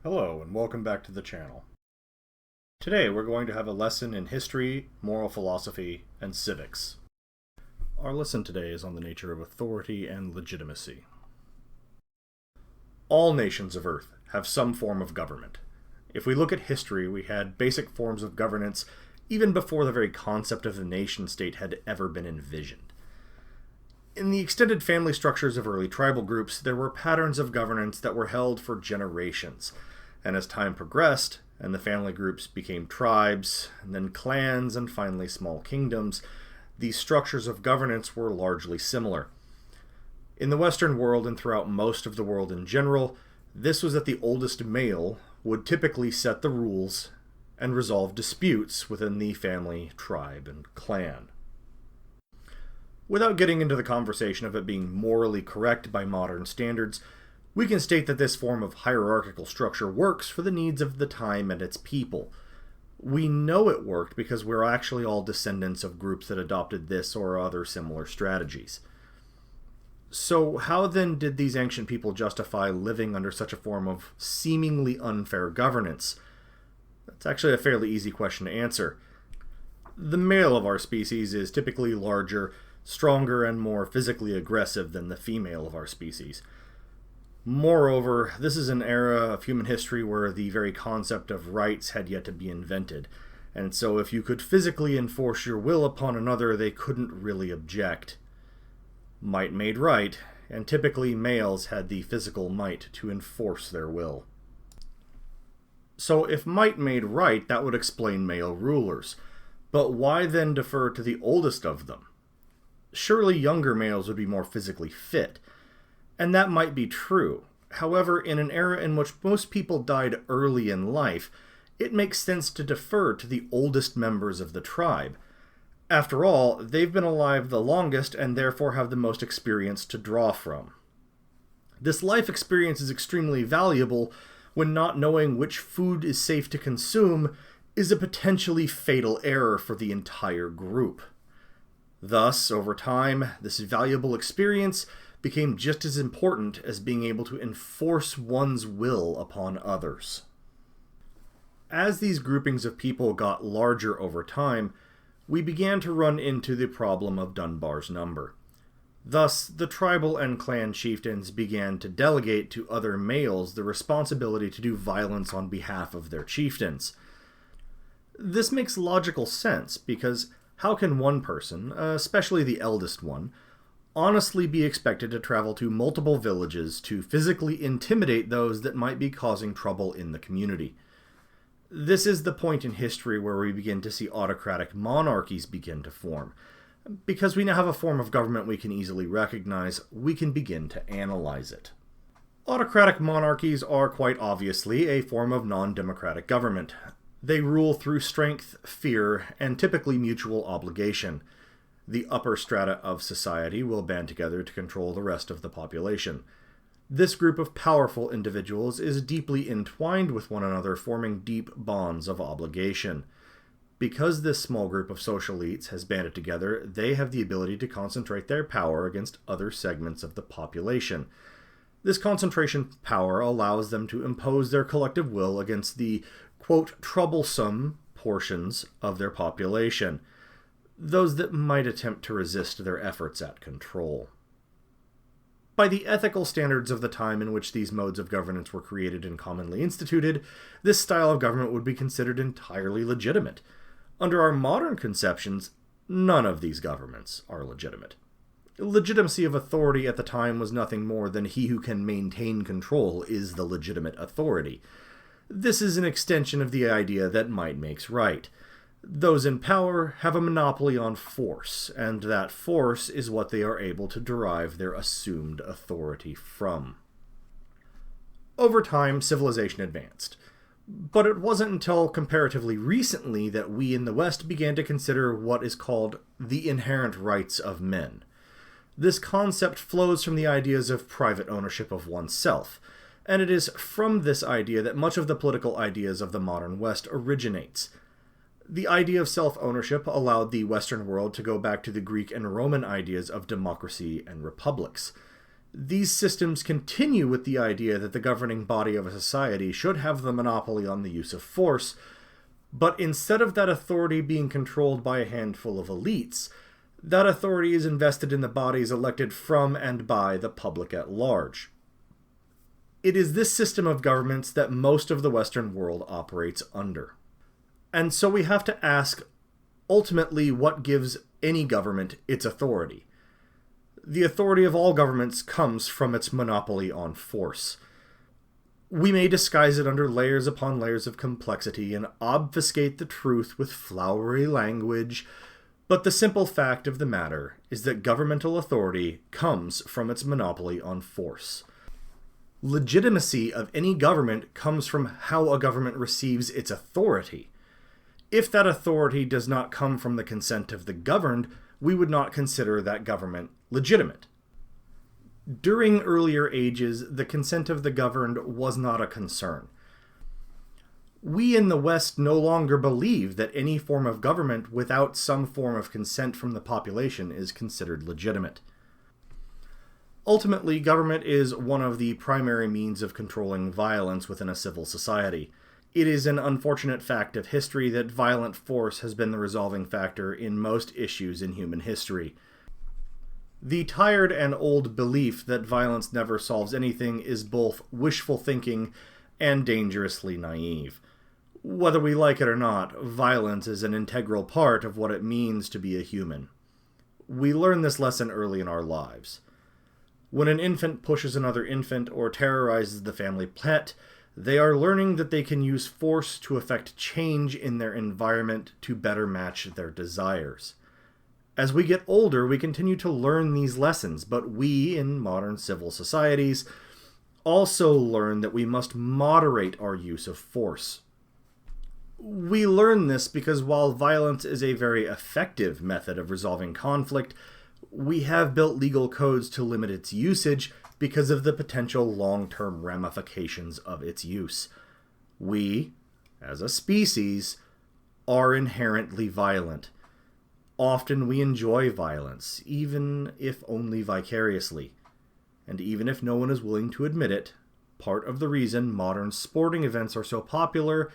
Hello and welcome back to the channel. Today we're going to have a lesson in history, moral philosophy, and civics. Our lesson today is on the nature of authority and legitimacy. All nations of Earth have some form of government. If we look at history, we had basic forms of governance even before the very concept of the nation-state had ever been envisioned. In the extended family structures of early tribal groups, there were patterns of governance that were held for generations. And as time progressed, and the family groups became tribes, and then clans, and finally small kingdoms, these structures of governance were largely similar. In the Western world and throughout most of the world in general, this was that the oldest male would typically set the rules and resolve disputes within the family, tribe, and clan. Without getting into the conversation of it being morally correct by modern standards, we can state that this form of hierarchical structure works for the needs of the time and its people. We know it worked because we're actually all descendants of groups that adopted this or other similar strategies. So how then did these ancient people justify living under such a form of seemingly unfair governance? That's actually a fairly easy question to answer. The male of our species is typically larger, stronger, and more physically aggressive than the female of our species. Moreover, this is an era of human history where the very concept of rights had yet to be invented, and so if you could physically enforce your will upon another, they couldn't really object. Might made right, and typically males had the physical might to enforce their will. So if might made right, that would explain male rulers. But why then defer to the oldest of them? Surely younger males would be more physically fit. And that might be true. However, in an era in which most people died early in life, it makes sense to defer to the oldest members of the tribe. After all, they've been alive the longest and therefore have the most experience to draw from. This life experience is extremely valuable when not knowing which food is safe to consume is a potentially fatal error for the entire group. Thus, over time, this valuable experience became just as important as being able to enforce one's will upon others. As these groupings of people got larger over time, we began to run into the problem of Dunbar's number. Thus, the tribal and clan chieftains began to delegate to other males the responsibility to do violence on behalf of their chieftains. This makes logical sense, because how can one person, especially the eldest one, honestly be expected to travel to multiple villages to physically intimidate those that might be causing trouble in the community? This is the point in history where we begin to see autocratic monarchies begin to form. Because we now have a form of government we can easily recognize, we can begin to analyze it. Autocratic monarchies are quite obviously a form of non-democratic government. They rule through strength, fear, and typically mutual obligation. The upper strata of society will band together to control the rest of the population. This group of powerful individuals is deeply entwined with one another, forming deep bonds of obligation. Because this small group of social elites has banded together, they have the ability to concentrate their power against other segments of the population. This concentration power allows them to impose their collective will against the, quote, troublesome portions of their population, those that might attempt to resist their efforts at control. By the ethical standards of the time in which these modes of governance were created and commonly instituted, this style of government would be considered entirely legitimate. Under our modern conceptions, none of these governments are legitimate. Legitimacy of authority at the time was nothing more than he who can maintain control is the legitimate authority. This is an extension of the idea that might makes right. Those in power have a monopoly on force, and that force is what they are able to derive their assumed authority from. Over time, civilization advanced. But it wasn't until comparatively recently that we in the West began to consider what is called the inherent rights of men. This concept flows from the ideas of private ownership of oneself, and it is from this idea that much of the political ideas of the modern West originates. The idea of self-ownership allowed the Western world to go back to the Greek and Roman ideas of democracy and republics. These systems continue with the idea that the governing body of a society should have the monopoly on the use of force, but instead of that authority being controlled by a handful of elites, that authority is invested in the bodies elected from and by the public at large. It is this system of governments that most of the Western world operates under. And so we have to ask, ultimately, what gives any government its authority? The authority of all governments comes from its monopoly on force. We may disguise it under layers upon layers of complexity and obfuscate the truth with flowery language, but the simple fact of the matter is that governmental authority comes from its monopoly on force. Legitimacy of any government comes from how a government receives its authority. If that authority does not come from the consent of the governed, we would not consider that government legitimate. During earlier ages, the consent of the governed was not a concern. We in the West no longer believe that any form of government without some form of consent from the population is considered legitimate. Ultimately, government is one of the primary means of controlling violence within a civil society. It is an unfortunate fact of history that violent force has been the resolving factor in most issues in human history. The tired and old belief that violence never solves anything is both wishful thinking and dangerously naive. Whether we like it or not, violence is an integral part of what it means to be a human. We learn this lesson early in our lives. When an infant pushes another infant or terrorizes the family pet, they are learning that they can use force to effect change in their environment to better match their desires. As we get older, we continue to learn these lessons, but we, in modern civil societies, also learn that we must moderate our use of force. We learn this because while violence is a very effective method of resolving conflict, we have built legal codes to limit its usage because of the potential long-term ramifications of its use. We, as a species, are inherently violent. Often we enjoy violence, even if only vicariously. And even if no one is willing to admit it, part of the reason modern sporting events are so popular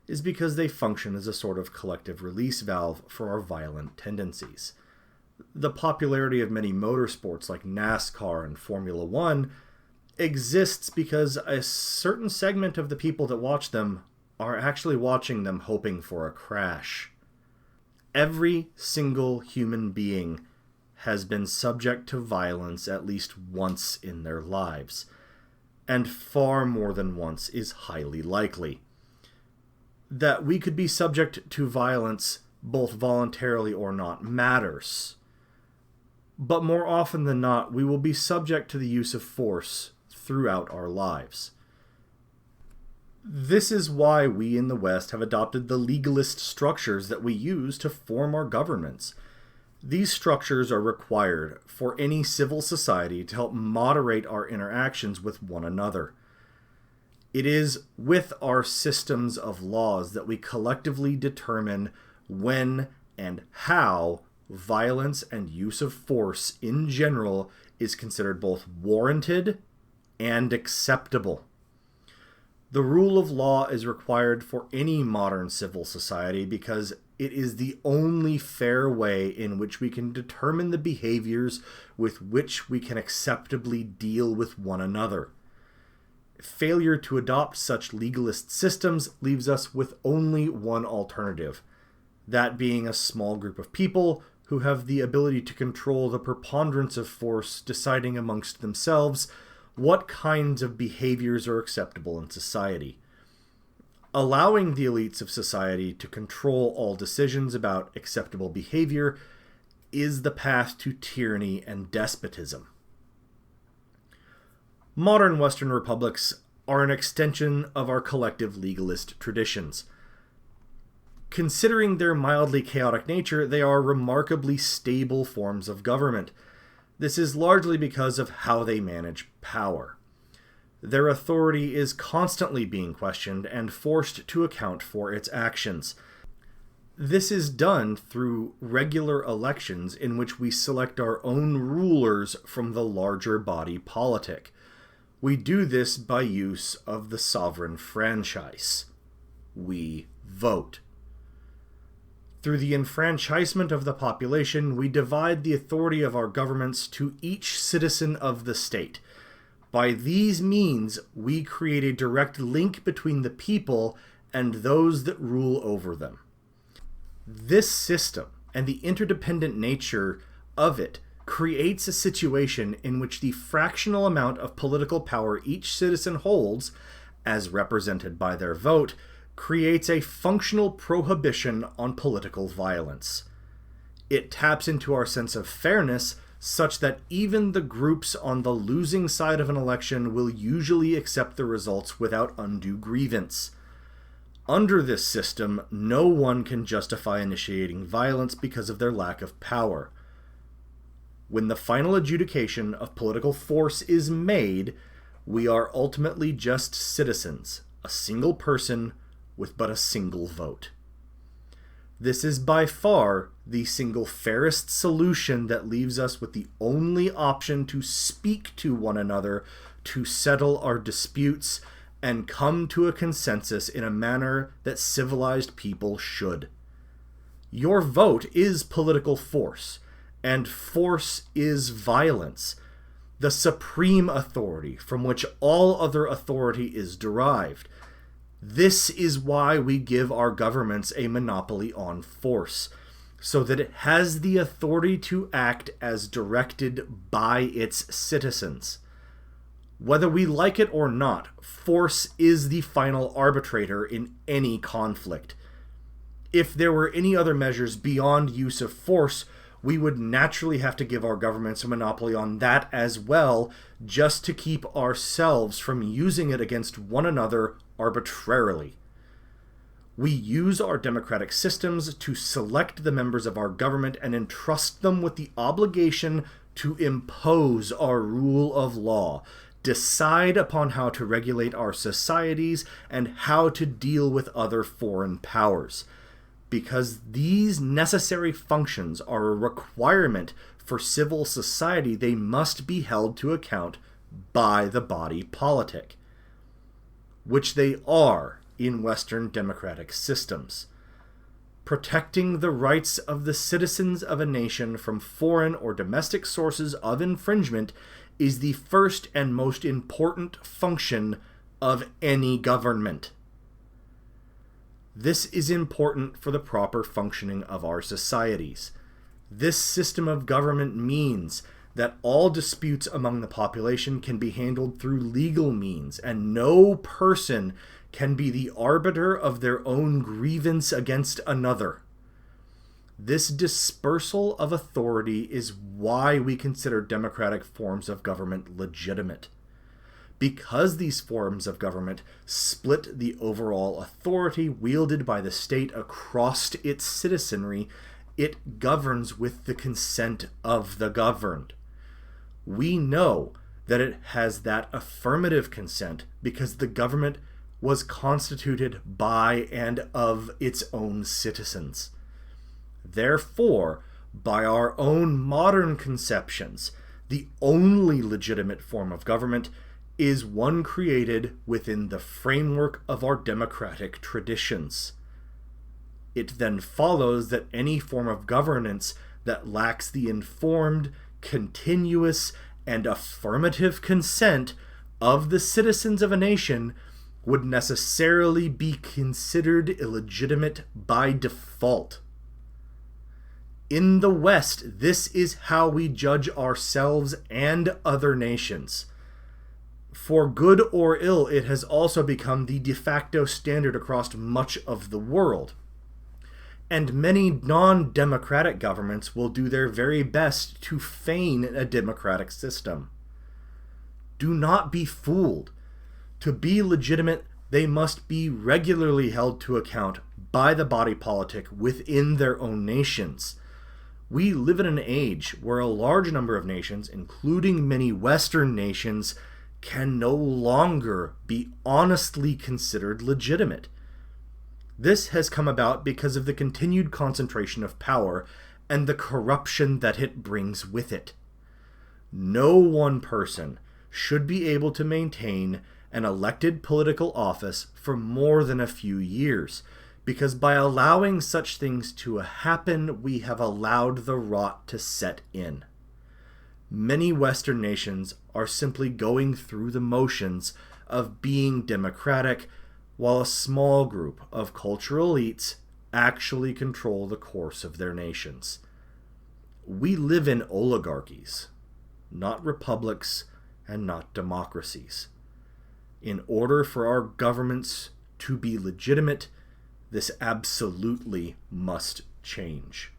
is because they function as a sort of collective release valve for our violent tendencies. The popularity of many motorsports like NASCAR and Formula One exists because a certain segment of the people that watch them are actually watching them hoping for a crash. Every single human being has been subject to violence at least once in their lives, and far more than once is highly likely. That we could be subject to violence both voluntarily or not matters. But more often than not, we will be subject to the use of force throughout our lives. This is why we in the West have adopted the legalist structures that we use to form our governments. These structures are required for any civil society to help moderate our interactions with one another. It is with our systems of laws that we collectively determine when and how violence and use of force in general is considered both warranted and acceptable. The rule of law is required for any modern civil society because it is the only fair way in which we can determine the behaviors with which we can acceptably deal with one another. Failure to adopt such legalist systems leaves us with only one alternative, that being a small group of people who have the ability to control the preponderance of force, deciding amongst themselves what kinds of behaviors are acceptable in society. Allowing the elites of society to control all decisions about acceptable behavior is the path to tyranny and despotism. Modern Western republics are an extension of our collective legalist traditions. Considering their mildly chaotic nature, they are remarkably stable forms of government. This is largely because of how they manage power. Their authority is constantly being questioned and forced to account for its actions. This is done through regular elections in which we select our own rulers from the larger body politic. We do this by use of the sovereign franchise. We vote. Through the enfranchisement of the population, we divide the authority of our governments to each citizen of the state. By these means, we create a direct link between the people and those that rule over them. This system and the interdependent nature of it creates a situation in which the fractional amount of political power each citizen holds, as represented by their vote, creates a functional prohibition on political violence. It taps into our sense of fairness such that even the groups on the losing side of an election will usually accept the results without undue grievance. Under this system, no one can justify initiating violence because of their lack of power. When the final adjudication of political force is made, we are ultimately just citizens, a single person with but a single vote. This is by far the single fairest solution that leaves us with the only option to speak to one another, to settle our disputes, and come to a consensus in a manner that civilized people should. Your vote is political force, and force is violence, the supreme authority from which all other authority is derived. This is why we give our governments a monopoly on force, so that it has the authority to act as directed by its citizens. Whether we like it or not, force is the final arbitrator in any conflict. If there were any other measures beyond use of force, we would naturally have to give our governments a monopoly on that as well, just to keep ourselves from using it against one another arbitrarily. We use our democratic systems to select the members of our government and entrust them with the obligation to impose our rule of law, decide upon how to regulate our societies, and how to deal with other foreign powers. Because these necessary functions are a requirement for civil society, they must be held to account by the body politic, which they are in Western democratic systems. Protecting the rights of the citizens of a nation from foreign or domestic sources of infringement is the first and most important function of any government. This is important for the proper functioning of our societies. This system of government means that all disputes among the population can be handled through legal means, and no person can be the arbiter of their own grievance against another. This dispersal of authority is why we consider democratic forms of government legitimate. Because these forms of government split the overall authority wielded by the state across its citizenry, it governs with the consent of the governed. We know that it has that affirmative consent because the government was constituted by and of its own citizens. Therefore, by our own modern conceptions, the only legitimate form of government is one created within the framework of our democratic traditions. It then follows that any form of governance that lacks the informed, continuous, and affirmative consent of the citizens of a nation would necessarily be considered illegitimate by default. In the West, this is how we judge ourselves and other nations. For good or ill, it has also become the de facto standard across much of the world. And many non-democratic governments will do their very best to feign a democratic system. Do not be fooled. To be legitimate, they must be regularly held to account by the body politic within their own nations. We live in an age where a large number of nations, including many Western nations, can no longer be honestly considered legitimate. This has come about because of the continued concentration of power and the corruption that it brings with it. No one person should be able to maintain an elected political office for more than a few years, because by allowing such things to happen, we have allowed the rot to set in. Many Western nations are simply going through the motions of being democratic, while a small group of cultural elites actually control the course of their nations. We live in oligarchies, not republics and not democracies. In order for our governments to be legitimate, this absolutely must change.